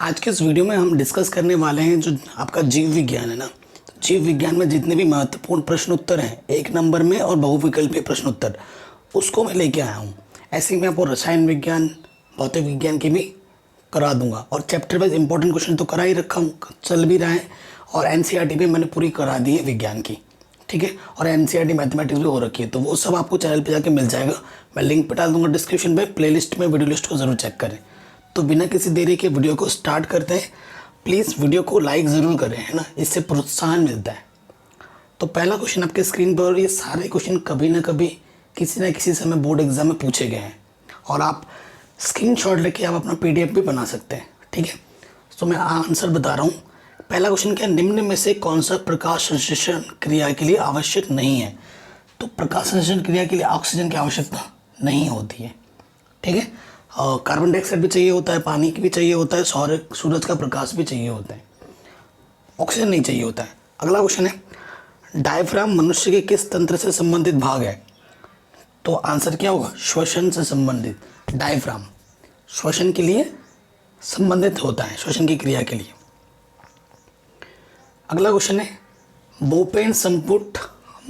आज के इस वीडियो में हम डिस्कस करने वाले हैं जो आपका जीव विज्ञान है ना। तो जीव विज्ञान में जितने भी महत्वपूर्ण प्रश्न उत्तर हैं 1 नंबर में और बहुविकल्पीय प्रश्न उत्तर, उसको मैं लेके आया हूँ। ऐसे ही मैं आपको रसायन विज्ञान, भौतिक विज्ञान की भी करा दूंगा और चैप्टर वाइज इंपॉर्टेंट क्वेश्चन तो करा ही रखा हूँ, चल भी रहा है। और एनसीईआरटी भी मैंने पूरी करा दी है विज्ञान की, ठीक है। और एनसीईआरटी मैथमेटिक्स भी हो रखी है, तो वो सब आपको चैनल पे जाके मिल जाएगा। मैं लिंक पे डाल दूंगा डिस्क्रिप्शन पे, प्लेलिस्ट में वीडियो लिस्ट को ज़रूर चेक करें। तो बिना किसी देरी के वीडियो को स्टार्ट करते हैं। प्लीज़ वीडियो को लाइक ज़रूर करें, है ना, इससे प्रोत्साहन मिलता है। तो पहला क्वेश्चन आपके स्क्रीन पर, और ये सारे क्वेश्चन कभी ना कभी किसी न किसी समय बोर्ड एग्जाम में पूछे गए हैं और आप स्क्रीनशॉट लेके आप अपना पीडीएफ भी बना सकते हैं, ठीक है। तो मैं आंसर बता रहा हूँ। पहला क्वेश्चन क्या है, निम्न में से कौन सा प्रकाश संश्लेषण क्रिया के लिए आवश्यक नहीं है। तो प्रकाश संश्लेषण क्रिया के लिए ऑक्सीजन की आवश्यकता नहीं होती है, ठीक है। कार्बन डाइऑक्साइड भी चाहिए होता है, पानी की भी चाहिए होता है, सूरज का प्रकाश भी चाहिए होता है, ऑक्सीजन नहीं चाहिए होता है। अगला क्वेश्चन है, डायफ्राम मनुष्य के किस तंत्र से संबंधित भाग है। तो आंसर क्या होगा, श्वसन से संबंधित। डायफ्राम श्वसन के लिए संबंधित होता है, श्वसन की क्रिया के लिए। अगला क्वेश्चन है, बोपेन संपुट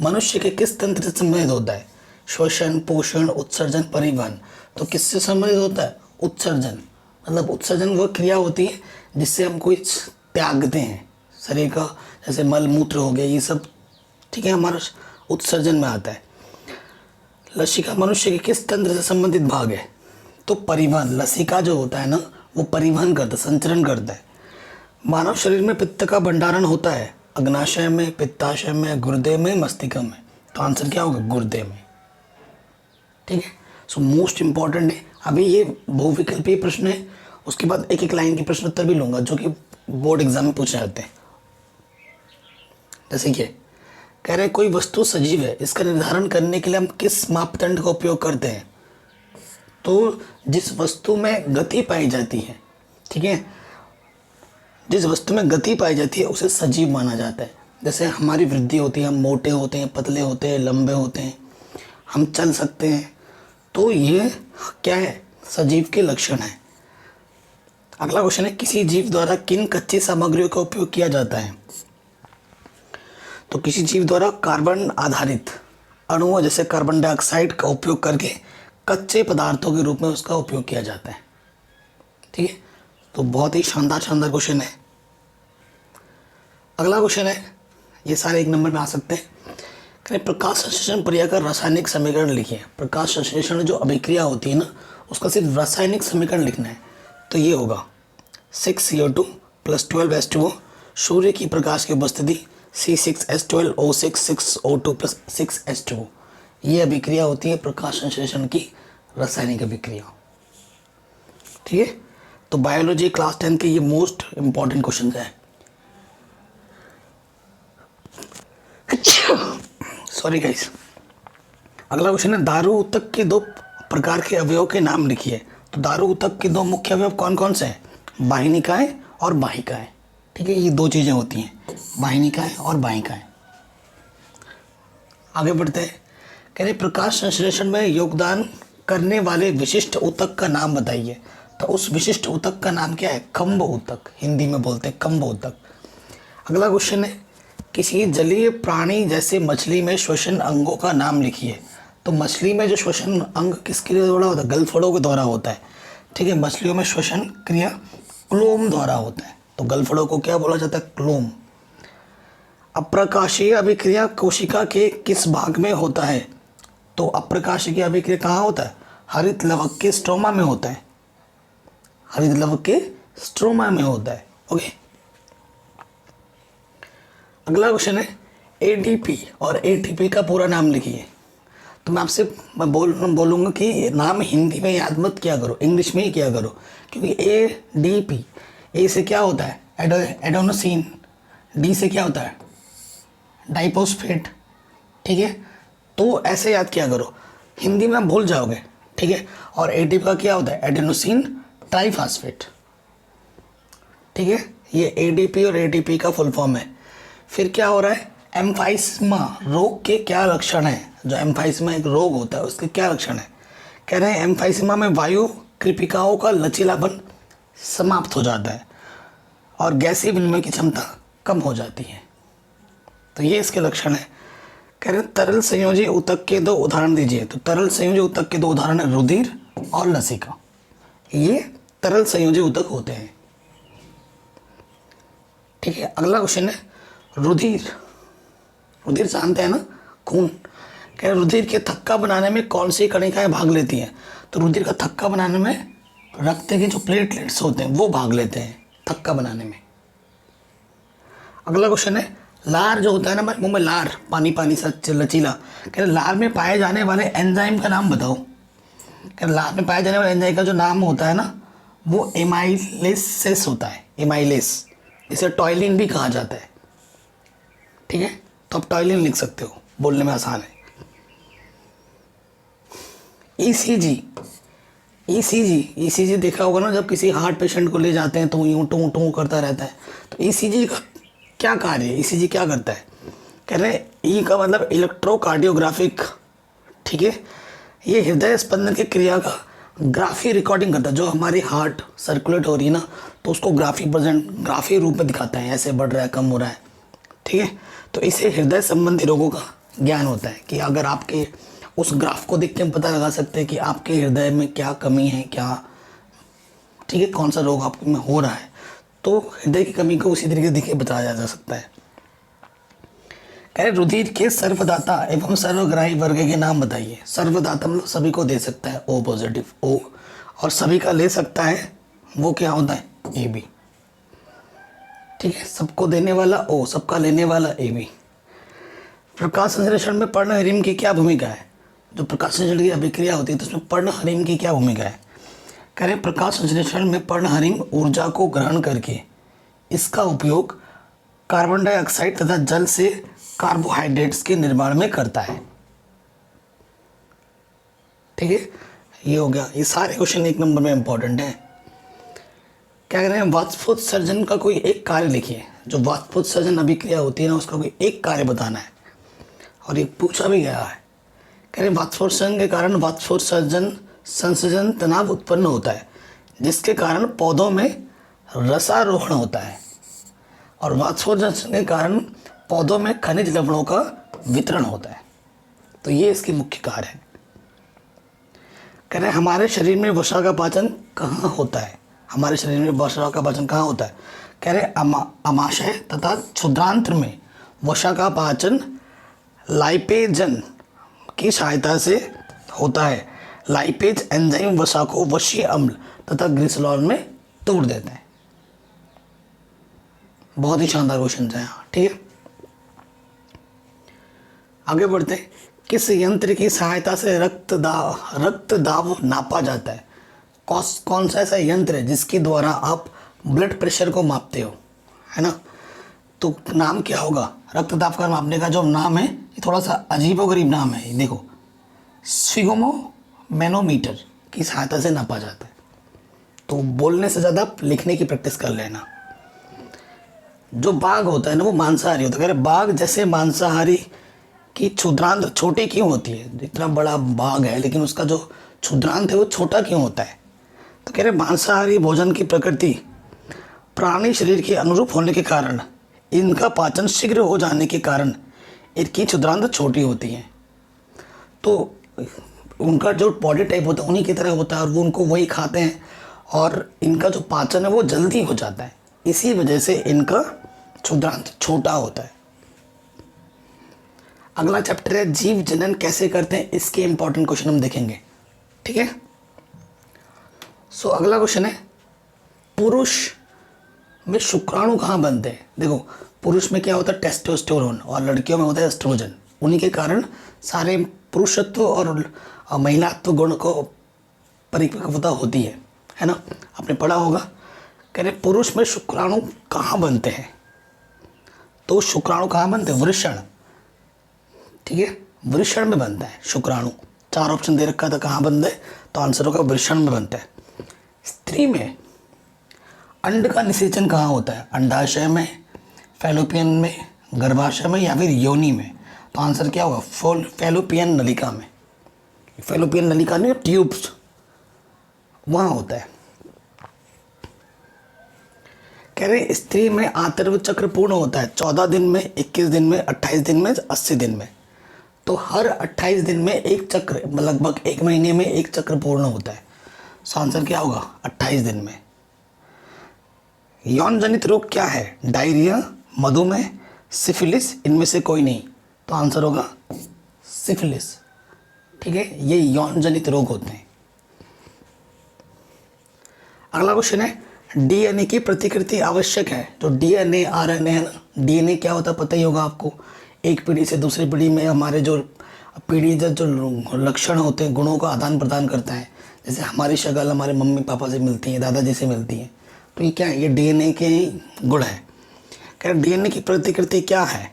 मनुष्य के किस तंत्र से संबंधित होता है। श्वसन, पोषण, उत्सर्जन, परिवहन। तो किससे संबंधित होता है, उत्सर्जन। मतलब उत्सर्जन वो क्रिया होती है जिससे हम कुछ त्यागते हैं शरीर का, जैसे मल मूत्र हो गया, ये सब, ठीक है, हमारा उत्सर्जन में आता है। लसिका मनुष्य के किस तंत्र से संबंधित भाग है। तो परिवहन। लसिका जो होता है ना, वो परिवहन करता है, संचरण करता है। मानव शरीर में पित्त का भंडारण होता है अग्नाशय में, पित्ताशय में, गुर्दे में, मस्तिष्क में। तो आंसर क्या होगा, गुर्दे में, ठीक है। सो मोस्ट इंपॉर्टेंट है। अभी ये बहुविकल्पीय प्रश्न है, उसके बाद एक एक लाइन के प्रश्न उत्तर भी लूंगा जो कि बोर्ड एग्जाम में पूछे जाते हैं। जैसे कि कह रहे कोई वस्तु सजीव है, इसका निर्धारण करने के लिए हम किस मापदंड का उपयोग करते हैं। तो जिस वस्तु में गति पाई जाती है, ठीक है, जिस वस्तु में गति पाई जाती है उसे सजीव माना जाता है। जैसे हमारी वृद्धि होती है, हम मोटे होते हैं, पतले होते हैं, लंबे होते हैं, हम चल सकते हैं, तो ये क्या है, सजीव के लक्षण है। अगला क्वेश्चन है, किसी जीव द्वारा किन कच्ची सामग्रियों का उपयोग किया जाता है। तो किसी जीव द्वारा कार्बन आधारित अणुओं जैसे कार्बन डाइऑक्साइड का उपयोग करके कच्चे पदार्थों के रूप में उसका उपयोग किया जाता है, ठीक है। तो बहुत ही शानदार क्वेश्चन है। अगला क्वेश्चन है, ये सारे 1 नंबर में आ सकते हैं। प्रकाश संश्लेषण प्रक्रिया का रासायनिक समीकरण लिखिए। प्रकाश संश्लेषण जो अभिक्रिया होती है ना, उसका सिर्फ रासायनिक समीकरण लिखना है। तो ये होगा 6CO2 + 12H2O, सूर्य की प्रकाश की उपस्थिति C6H12O6 6O2 + 6H2O। ये अभिक्रिया होती है प्रकाश संश्लेषण की रासायनिक अभिक्रिया, ठीक है। तो बायोलॉजी क्लास 10 के ये मोस्ट इंपॉर्टेंट क्वेश्चन है। Sorry guys. अगला क्वेश्चन है, दारू ऊतक के 2 प्रकार के अवयवों के नाम लिखिए। तो दारू ऊतक के 2 मुख्य अवयव कौन कौन से हैं, वाहिनिकाएं और वाहिकाएं, ठीक है। ये 2 चीजें होती हैं, वाहिनिकाएं और वाहिकाएं। आगे बढ़ते हैं। कह रहे प्रकाश संश्लेषण में योगदान करने वाले विशिष्ट ऊतक का नाम बताइए। तो उस विशिष्ट ऊतक का नाम क्या है, खम्भ ऊतक, हिंदी में बोलते हैं खम्भ ऊतक। अगला क्वेश्चन है, किसी जलीय प्राणी जैसे मछली में श्वसन अंगों का नाम लिखिए। तो मछली में जो श्वसन अंग किसके द्वारा होता है, गलफड़ों के द्वारा होता है, ठीक है। मछलियों में श्वसन क्रिया क्लोम द्वारा होता है, तो गलफड़ों को क्या बोला जाता है, क्लोम। अप्रकाशीय अभिक्रिया कोशिका के किस भाग में होता है। तो अप्रकाशीय अभिक्रिया कहाँ होता है, हरित लवक के स्ट्रोमा में होता है, हरित लवक के स्ट्रोमा में होता है, ओके। अगला क्वेश्चन है, एडीपी और एटीपी का पूरा नाम लिखिए। तो मैं आपसे बोलूँगा कि नाम हिंदी में याद मत किया करो, इंग्लिश में ही किया करो, क्योंकि एडीपी, ए से क्या होता है, एडेनोसिन, डी से क्या होता है, डाइफॉस्फेट, ठीक है। तो ऐसे याद किया करो, हिंदी में आप भूल जाओगे, ठीक है। और एटीपी का क्या होता है, एडेनोसिन ट्राइफॉस्फेट, ठीक है। ये एडीपी और एटीपी का फुल फॉर्म है। फिर क्या हो रहा है, एम्फाइस्मा रोग के क्या लक्षण हैं। जो एम्फाइस्मा एक रोग होता है उसके क्या लक्षण है। कह रहे हैं एम्फाइस्मा में वायु कृपिकाओं का लचीलापन समाप्त हो जाता है। और गैसीय विनिमय की क्षमता कम हो जाती है। तो ये इसके लक्षण है। कह रहे तरल संयोजी ऊतक के दो उदाहरण दीजिए। तो तरल संयोजी ऊतक के दो उदाहरण है रुधिर और लसिका। ये तरल संयोजी ऊतक होते हैं। ठीक है, अगला क्वेश्चन है रुधिर। रुधिर जानते हैं ना, खून। कह रहे रुधिर के थक्का बनाने में कौन सी कणिकाएं भाग लेती हैं। तो रुधिर का थक्का बनाने में रक्त के जो प्लेटलेट्स होते हैं वो भाग लेते हैं थक्का बनाने में। अगला क्वेश्चन है लार जो होता है ना हमारे मुंह में, लार पानी पानी सा लचीला। कह रहे लार में पाए जाने वाले एंजाइम का नाम बताओ। कह रहे लार में पाए जाने वाले एंजाइम का जो नाम होता है ना वो एमाइलेसेस होता है, एमाइलेस। इसे टॉयलिन भी कहा जाता है। ठीक है, तो आप टॉयलिन लिख सकते हो, बोलने में आसान है। ईसीजी, ईसीजी देखा होगा ना, जब किसी हार्ट पेशेंट को ले जाते हैं तो यूं टू टू करता रहता है। तो ईसीजी का क्या कार्य है, ईसीजी क्या करता है। कह रहे ई का मतलब इलेक्ट्रोकार्डियोग्राफिक। ठीक है, ये हृदय स्पंदन की क्रिया का ग्राफी रिकॉर्डिंग करता है। जो हमारी हार्ट सर्कुलेट हो रही है ना तो उसको ग्राफी रूप में दिखाता है, ऐसे बढ़ रहा है, कम हो रहा है। ठीक है, तो इसे हृदय संबंधी रोगों का ज्ञान होता है कि अगर आपके उस ग्राफ को देख के हम पता लगा सकते हैं कि आपके हृदय में क्या कमी है, क्या, ठीक है, कौन सा रोग आपके में हो रहा है। तो हृदय की कमी को उसी तरीके से देख बताया जा सकता है। कह रहे रुधिर के सर्वदाता एवं सर्वग्राही वर्ग के नाम बताइए। सर्वदाता मतलब सभी को दे सकता है, ओ पॉजिटिव ओ, और सभी का ले सकता है वो क्या होता है, ए बी। ठीक है, सबको देने वाला ओ, सबका लेने वाला ए बी। प्रकाश संश्लेषण में पर्णहरिम की क्या भूमिका है। जो प्रकाश संश्लेषण की अभिक्रिया होती है तो उसमें पर्णहरिम की क्या भूमिका है। कह रहे प्रकाश संश्लेषण में पर्णहरिम ऊर्जा को ग्रहण करके इसका उपयोग कार्बन डाइऑक्साइड तथा जल से कार्बोहाइड्रेट्स के निर्माण में करता है। ठीक है, ये हो गया। ये सारे क्वेश्चन एक नंबर में इंपॉर्टेंट है। क्या कह रहे हैं वाष्पोत्सर्जन का कोई एक कार्य लिखिए। जो वाष्पोत्सर्जन अभिक्रिया होती है ना उसका कोई एक कार्य बताना है, और ये पूछा भी गया है। कह रहे वाष्पोत्सर्जन के कारण वाष्पोत्सर्जन संसर्जन तनाव उत्पन्न होता है जिसके कारण पौधों में रसारोहण होता है, और वाष्पोत्सर्जन के कारण पौधों में खनिज लवणों का वितरण होता है। तो ये इसकी मुख्य कार्य है। कह रहे हमारे शरीर में वसा का पाचन कहाँ होता है। हमारे शरीर में वसा का पाचन कहाँ होता है। कह रहे अमाशय तथा क्षुद्रांत्र में वसा का पाचन लाइपेजन की सहायता से होता है। लाइपेज एंजाइम वसा को वशीय अम्ल तथा ग्लिसरॉल में तोड़ देता है। बहुत ही शानदार क्वेश्चन है। ठीक है, आगे बढ़ते हैं। किस यंत्र की सहायता से रक्त दाब नापा जाता है। कौन सा ऐसा यंत्र है जिसके द्वारा आप ब्लड प्रेशर को मापते हो, है ना। तो नाम क्या होगा रक्तदाब का मापने का। जो नाम है ये थोड़ा सा अजीबोगरीब नाम है। देखो, स्फिगोमोमेनोमीटर की सहायता से नापा जाता है। तो बोलने से ज़्यादा लिखने की प्रैक्टिस कर लेना। जो बाघ होता है ना वो मांसाहारी होता है। कह रहे बाघ जैसे मांसाहारी की क्षुद्रांत छोटी क्यों होती है। इतना बड़ा बाघ है लेकिन उसका जो क्षुद्रांत है वो छोटा क्यों होता है। तो कह रहे मांसाहारी भोजन की प्रकृति प्राणी शरीर के अनुरूप होने के कारण, इनका पाचन शीघ्र हो जाने के कारण इनकी क्षुद्रांत छोटी होती हैं। तो उनका जो बॉडी टाइप होता है उन्हीं की तरह होता है, और वो उनको वही खाते हैं, और इनका जो पाचन है वो जल्दी हो जाता है। इसी वजह से इनका क्षुद्रांत छोटा होता है। अगला चैप्टर है जीव जनन कैसे करते हैं। इसके इंपॉर्टेंट क्वेश्चन हम देखेंगे। ठीक है, सो अगला क्वेश्चन है पुरुष में शुक्राणु कहाँ बनते हैं। देखो, पुरुष में क्या होता है टेस्टोस्टेरोन, और लड़कियों में होता है एस्ट्रोजन। उन्हीं के कारण सारे पुरुषत्व और महिलात्व गुण को परिपक्वता होती है ना। आपने पढ़ा होगा। कह रहे पुरुष में शुक्राणु कहाँ बनते हैं। तो शुक्राणु कहाँ बनते हैं, वृषण। ठीक है, वृषण में बनता है शुक्राणु। 4 ऑप्शन दे रखा था कहाँ बनता है, तो आंसर होगा वृषण में बनता है। स्त्री में अंड का निषेचन कहाँ होता है, अंडाशय में, फैलोपियन में, गर्भाशय में, या फिर योनि में। तो आंसर क्या होगा, फैलोपियन नलिका में। फैलोपियन नलिका नहीं, ट्यूब्स वहाँ होता है। कह रहे स्त्री में आंतरिक चक्र पूर्ण होता है 14 दिन में, 21 दिन में, 28 दिन में, 80 दिन में। तो हर 28 दिन में एक चक्र, लगभग एक महीने में एक चक्र पूर्ण होता है। सो आंसर क्या होगा? 28 दिन में। यौन जनित रोग क्या है? डायरिया, मधुमेह, सिफिलिस, इनमें से कोई नहीं। तो आंसर होगा सिफिलिस। ठीक है, ये यौन जनित रोग होते हैं। अगला क्वेश्चन है, डीएनए की प्रतिकृति आवश्यक है। जो डीएनए आरएनए है ना, डीएनए क्या होता है पता ही होगा आपको। एक पीढ़ी से दूसरी पीढ़ी में हमारे जो पीढ़ीगत जो लक्षण होते हैं, गुणों का आदान प्रदान करता है। जैसे हमारी शक्ल हमारे मम्मी पापा से मिलती है, दादाजी से मिलती है, तो ये क्या है? ये डीएनए के गुण है। क्या डीएनए की प्रतिकृति क्या है?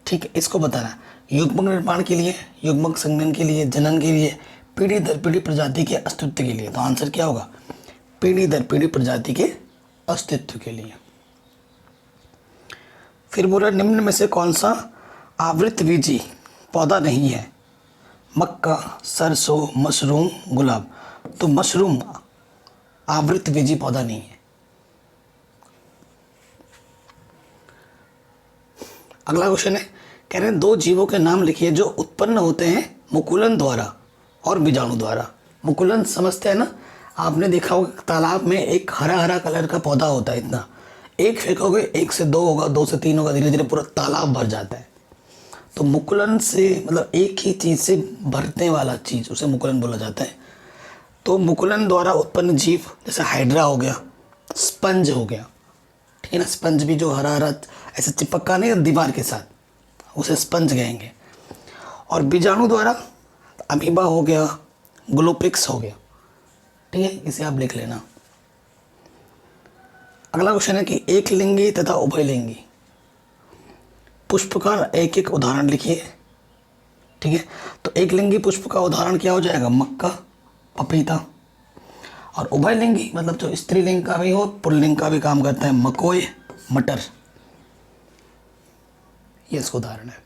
ठीक है, इसको बताना। युग्मक निर्माण के लिए, युग्मक संघनन के लिए, जनन के लिए, पीढ़ी दर पीढ़ी प्रजाति के अस्तित्व के लिए। तो आंसर क्या होगा? पीढ़ी दर पीढ़ी प्रजाति के अस्तित्व के लिए। फिर बोला, निम्न में से कौन सा आवृतबीजी पौधा नहीं है? मक्का, सरसों, मशरूम, गुलाब। तो मशरूम आवृतबीजी पौधा नहीं है। अगला क्वेश्चन है, कह रहे हैं दो जीवों के नाम लिखिए जो उत्पन्न होते हैं मुकुलन द्वारा और बीजाणु द्वारा। मुकुलन समझते हैं ना, आपने देखा होगा तालाब में एक हरा हरा कलर का पौधा होता है, इतना एक फेंकोगे 1 से 2 होगा, 2 से 3 होगा, धीरे धीरे पूरा तालाब भर जाता है। तो मुकुलन से मतलब एक ही चीज़ से भरने वाला चीज़, उसे मुकुलन बोला जाता है। तो मुकुलन द्वारा उत्पन्न जीव जैसे हाइड्रा हो गया, स्पंज हो गया, ठीक है ना। स्पंज भी जो हरा हरा ऐसे चिपका नहीं दीवार के साथ, उसे स्पंज कहेंगे। और बीजाणु द्वारा अमीबा हो गया, ग्लोपिक्स हो गया, ठीक है, इसे आप लिख लेना। अगला क्वेश्चन है कि एक लिंगी तथा उभयलिंगी पुष्प का एक एक उदाहरण लिखिए। ठीक है, तो एक लिंगी पुष्प का उदाहरण क्या हो जाएगा? मक्का, पपीता। और उभयलिंगी मतलब जो स्त्रीलिंग का भी हो, पुल्लिंग का भी काम करता है, मकोई, मटर। ये इसका उदाहरण है।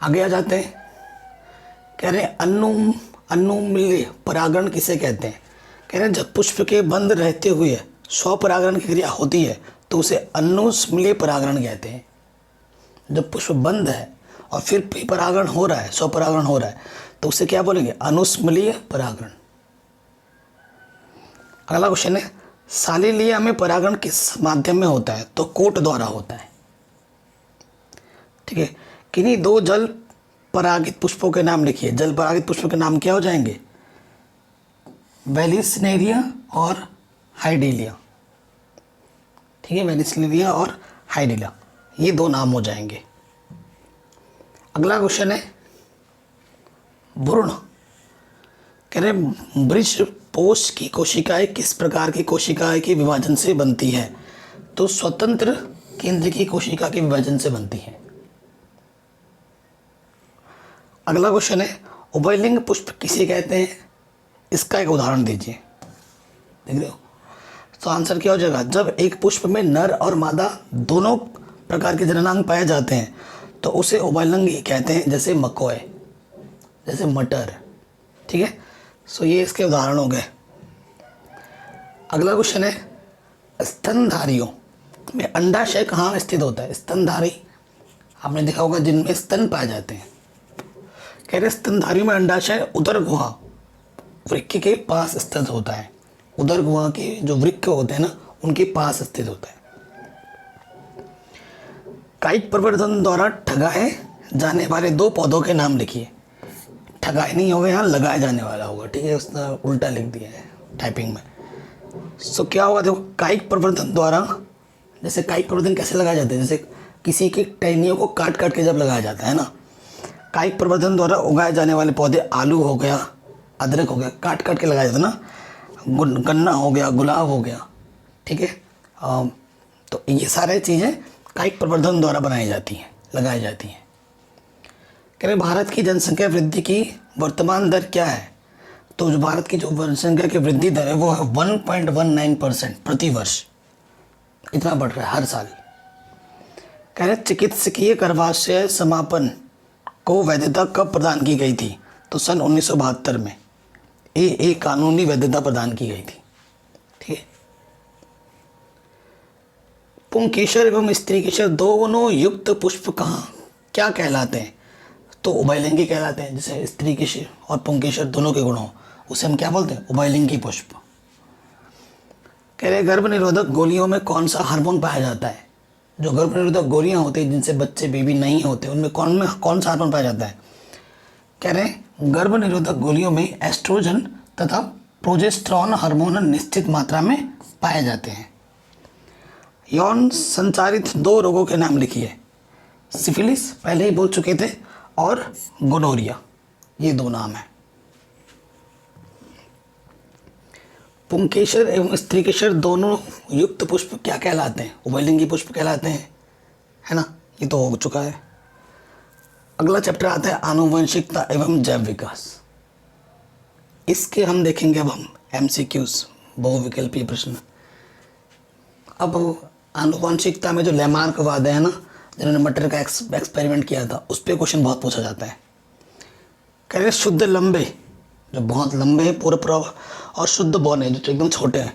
आगे आ जाते हैं, कह रहे हैं अनुमिल्य परागण किसे कहते हैं? कह रहे हैं जब पुष्प के बंद रहते हुए स्वपरागण की क्रिया होती है तो उसे अनुस्मिलीय परागण कहते हैं। जब पुष्प बंद है और फिर परागण हो रहा है, स्वपरागण हो रहा है, तो उसे क्या बोलेंगे? अनुस्मिलीय परागण। अगला क्वेश्चन है, सालिलिया में परागण किस माध्यम में होता है? तो कोट द्वारा होता है। ठीक है, किन्हीं दो जल परागित पुष्पों के नाम लिखिए। जल परागित पुष्पों के नाम क्या हो जाएंगे? वेलिस्नेरिया और हाइडेलिया। ठीक है, वेलिस्नेरिया और हाइडेलिया, ये दो नाम हो जाएंगे। अगला क्वेश्चन है भ्रूण। कह रहे वृक्ष पोष की कोशिकाएं किस प्रकार की कोशिकाएं के विभाजन से बनती है? तो स्वतंत्र केंद्र की कोशिका के विभाजन से बनती है। अगला क्वेश्चन है उभयलिंग पुष्प किसे कहते हैं? इसका एक उदाहरण दीजिए। देख रहे हो, तो आंसर क्या हो जाएगा? जब एक पुष्प में नर और मादा दोनों प्रकार के जननांग पाए जाते हैं तो उसे उभयलिंग कहते हैं, जैसे मकोय, जैसे मटर। ठीक है, सो ये इसके उदाहरण हो गए। अगला क्वेश्चन है स्तनधारियों में अंडाशय कहाँ स्थित होता है? स्तनधारी आपने देखा होगा जिनमें स्तन पाए जाते हैं। कह रहे स्तनधारियों में अंडाशय उदर गुहा वृक्क के पास स्थित होता है। उदर गुहा के जो वृक्क होते हैं ना, उनके पास स्थित होता है। कायिक प्रवर्धन द्वारा ठगाए जाने वाले दो पौधों के नाम लिखिए। ठगाए नहीं होगा, यहाँ लगाया जाने वाला होगा। ठीक है, उसने उल्टा लिख दिया है टाइपिंग में। सो क्या होगा? देखो, कायिक प्रवर्धन द्वारा, जैसे कायिक प्रवर्धन कैसे लगाया जाता है? जैसे किसी की टहनियों को काट काट के जब लगाया जाता है ना, कायिक प्रवर्धन द्वारा उगाए जाने वाले पौधे आलू हो गया, अदरक हो गया, काट काट के लगाया जाता है ना, गन्ना हो गया, गुलाब हो गया। ठीक है, तो ये सारे चीज़ें कायिक प्रवर्धन द्वारा बनाई जाती हैं, लगाई जाती हैं। कह रहे भारत की जनसंख्या वृद्धि की वर्तमान दर क्या है? तो जो भारत की जो जनसंख्या की वृद्धि दर है वो है 1.19% प्रति वर्ष, इतना बढ़ रहा है हर साल। कह रहे चिकित्सकीय गर्भाशय समापन को वैधता कब प्रदान की गई थी? तो सन 1972 में। ए कानूनी वैधता प्रदान की गई थी। ठीक है। पुंकेसर एवं स्त्रीकेसर दोनों युक्त पुष्प कहाँ क्या कहलाते हैं? तो उभयलिंगी कहलाते हैं। जैसे स्त्रीकेसर और पुंकेसर दोनों के गुण हो उसे हम क्या बोलते हैं? उभयलिंगी पुष्प। कह रहे गर्भ निरोधक गोलियों में कौन सा हार्मोन पाया जाता है? जो गर्भ निरोधक गोलियां होती हैं जिनसे बच्चे बेबी नहीं होते उनमें कौन सा हार्मोन पाया जाता है? कह रहे हैं गर्भ निरोधक गोलियों में एस्ट्रोजन तथा प्रोजेस्टेरॉन हार्मोन निश्चित मात्रा में पाए जाते हैं। यौन संचारित 2 रोगों के नाम लिखिए। सिफिलिस पहले ही बोल चुके थे, और गोनोरिया, ये 2 नाम है। पुंकेसर एवं स्त्रीकेसर दोनों युक्त पुष्प क्या कहलाते हैं? उभयलिंगी पुष्प कहलाते हैं, है ना। ये तो हो चुका है। अगला चैप्टर आता है आनुवंशिकता एवं जैव विकास। इसके हम देखेंगे अब हम MCQs, बहुविकल्पीय प्रश्न। अब आनुवंशिकता में जो लैमार्कवाद है ना, जिन्होंने मटर का एक्सपेरिमेंट किया था, उस पर क्वेश्चन बहुत पूछा जाता है। कह रहे शुद्ध लंबे, जो बहुत लंबे हैं पूरा और शुद्ध बौने जो एकदम छोटे हैं,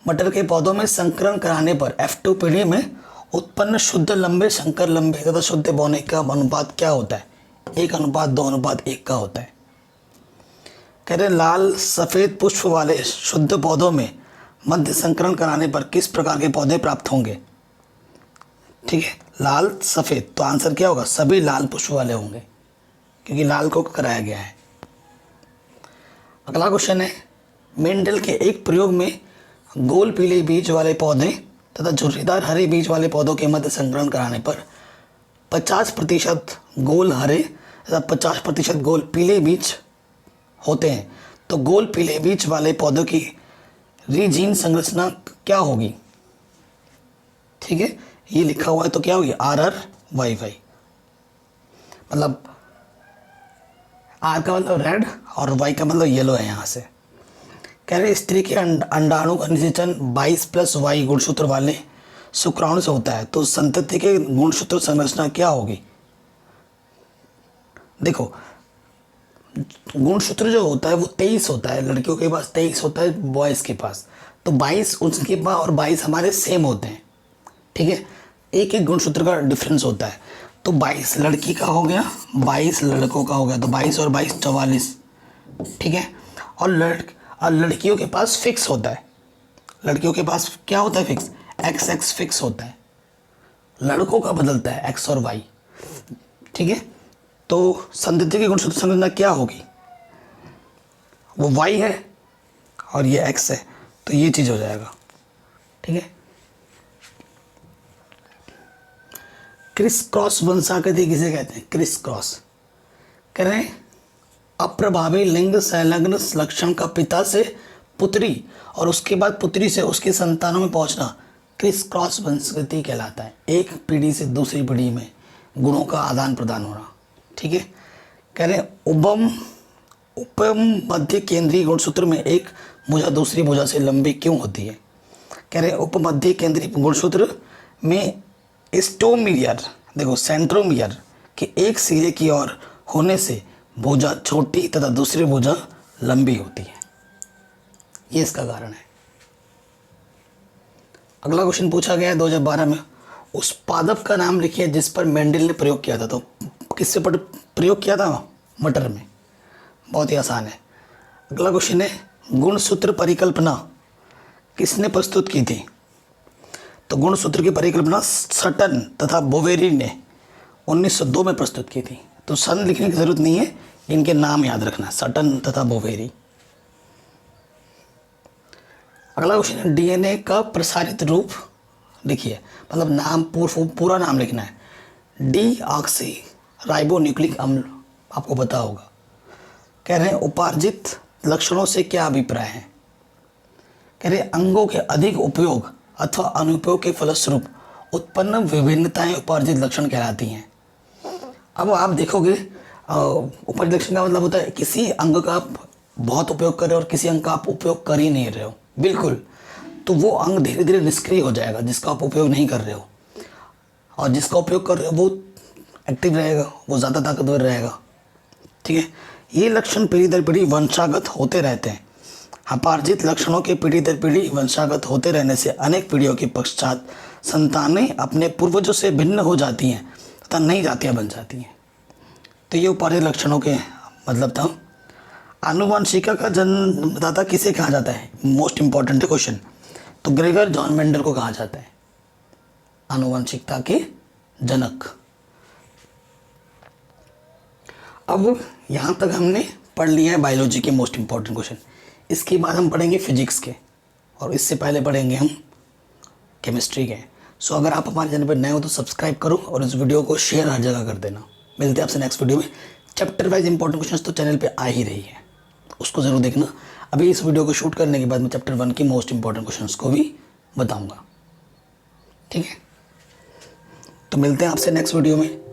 मटर के पौधों में संकरण कराने पर F2 पीढ़ी में उत्पन्न शुद्ध लंबे, संकर लंबे तथा शुद्ध बौने का अनुपात क्या होता है? 1:2:1 का होता है। कह रहे लाल सफ़ेद पुष्प वाले शुद्ध पौधों में मध्य संकरण कराने पर किस प्रकार के पौधे प्राप्त होंगे? ठीक है, लाल सफ़ेद, तो आंसर क्या होगा? सभी लाल पुष्प वाले होंगे, क्योंकि लाल को कराया गया है। अगला क्वेश्चन है मेंडल के एक प्रयोग में गोल पीले बीज वाले पौधे तथा झुर्रीदार हरे बीज वाले पौधों के मध्य संकरण कराने पर 50% गोल हरे तथा 50% गोल पीले बीज होते हैं, तो गोल पीले बीज वाले पौधों की रीजीन संरचना क्या होगी? ठीक है, ये लिखा हुआ है तो क्या होगी? RRYY। मतलब R का मतलब रेड और Y का मतलब येलो है यहाँ से। कह रहे स्त्री के अंडाणु का निषेचन 22+Y गुणसूत्र वाले शुक्राणु से होता है, तो संतति के गुणसूत्र संरचना क्या होगी? देखो, गुणसूत्र जो होता है वो 23 होता है, लड़कियों के पास 23 होता है, बॉयज़ के पास तो 22 उनके पास और 22 हमारे सेम होते हैं। ठीक है, एक एक गुणसूत्र का डिफरेंस होता है, तो 22 लड़की का हो गया, 22 लड़कों का हो गया, तो 22 और 22 44। ठीक है, और लड़कियों के पास फिक्स होता है। लड़कियों के पास क्या होता है? फिक्स, XX फिक्स होता है। लड़कों का बदलता है X और Y। ठीक है, तो संतति की गुणसूत्र संरचना क्या होगी? वो Y है और ये X है, तो ये चीज़ हो जाएगा। ठीक है, क्रिस क्रॉस वंशागति किसे कहते हैं? Criss cross. कह रहे हैं अप्रभावी लिंग संलग्न लक्षण का पिता से पुत्री और उसके बाद पुत्री से उसके संतानों में पहुंचना क्रिस क्रॉस वंशागति कहलाता है। एक पीढ़ी से दूसरी पीढ़ी में गुणों का आदान प्रदान होना। ठीक है, कह रहे उपम मध्य केंद्रीय गुणसूत्र में एक भुजा दूसरी भुजा से लंबी क्यों होती है? कह रहे उपमध्य केंद्रीय गुणसूत्र में स्टोमियर, देखो सेंट्रोमियर के एक सिरे की ओर होने से भुजा छोटी तथा दूसरी भुजा लंबी होती है, ये इसका कारण है। अगला क्वेश्चन पूछा गया है 2012 में, उस पादप का नाम लिखिए जिस पर मेंडल ने प्रयोग किया था। तो किससे प्रयोग किया था? मटर में। बहुत ही आसान है। अगला क्वेश्चन है गुणसूत्र परिकल्पना किसने प्रस्तुत की थी? तो गुणसूत्र की परिकल्पना सटन तथा बोवेरी ने 1902 में प्रस्तुत की थी। तो सन लिखने की जरूरत नहीं है, इनके नाम याद रखना, सटन तथा बोवेरी। अगला क्वेश्चन है DNA का प्रसारित रूप लिखिए, मतलब नाम पूरा नाम लिखना है। डीऑक्सी राइबोन्यूक्लिक अम्ल, आपको पता होगा। कह रहे हैं उपार्जित लक्षणों से क्या अभिप्राय है? कह रहे अंगों के अधिक उपयोग अथवा अनुपयोग के फलस्वरूप उत्पन्न विभिन्नताएं उपार्जित लक्षण कहलाती हैं। अब आप देखोगे उपार्जित लक्षण का मतलब होता है किसी अंग का आप बहुत उपयोग कर रहे हो और किसी अंग का आप उपयोग कर ही नहीं रहे हो, बिल्कुल, तो वो अंग धीरे धीरे निष्क्रिय हो जाएगा जिसका आप उपयोग नहीं कर रहे हो, और जिसका उपयोग कर रहे हो वो एक्टिव रहेगा, वो ज़्यादा ताकतवर रहेगा। ठीक है, ये लक्षण पीढ़ी दर पीढ़ी वंशागत होते रहते हैं। अपार्जित लक्षणों के पीढ़ी दर पीढ़ी वंशागत होते रहने से अनेक पीढ़ियों के पश्चात संतानें अपने पूर्वजों से भिन्न हो जाती हैं तथा नई जातियाँ बन जाती हैं। तो ये उपार्जित लक्षणों के मतलब था। आनुवंशिका का जन्मदाता किसे कहा जाता है? Most important question. तो ग्रेगर जॉन मेंडल को कहा जाता है आनुवंशिकता के जनक। अब यहाँ तक हमने पढ़ लिया है बायोलॉजी के मोस्ट इंपॉर्टेंट क्वेश्चन। इसके बाद हम पढ़ेंगे फिजिक्स के, और इससे पहले पढ़ेंगे हम केमिस्ट्री के। सो अगर आप हमारे चैनल पर नए हो तो सब्सक्राइब करो और इस वीडियो को शेयर हर जगह कर देना। मिलते हैं आपसे नेक्स्ट वीडियो में। चैप्टर वाइज इंपॉर्टेंट क्वेश्चन तो चैनल पे आ ही रही है, उसको ज़रूर देखना। अभी इस वीडियो को शूट करने के बाद मैं चैप्टर 1 की मोस्ट इंपॉर्टेंट क्वेश्चंस को भी बताऊंगा। ठीक है, तो मिलते हैं आपसे नेक्स्ट वीडियो में।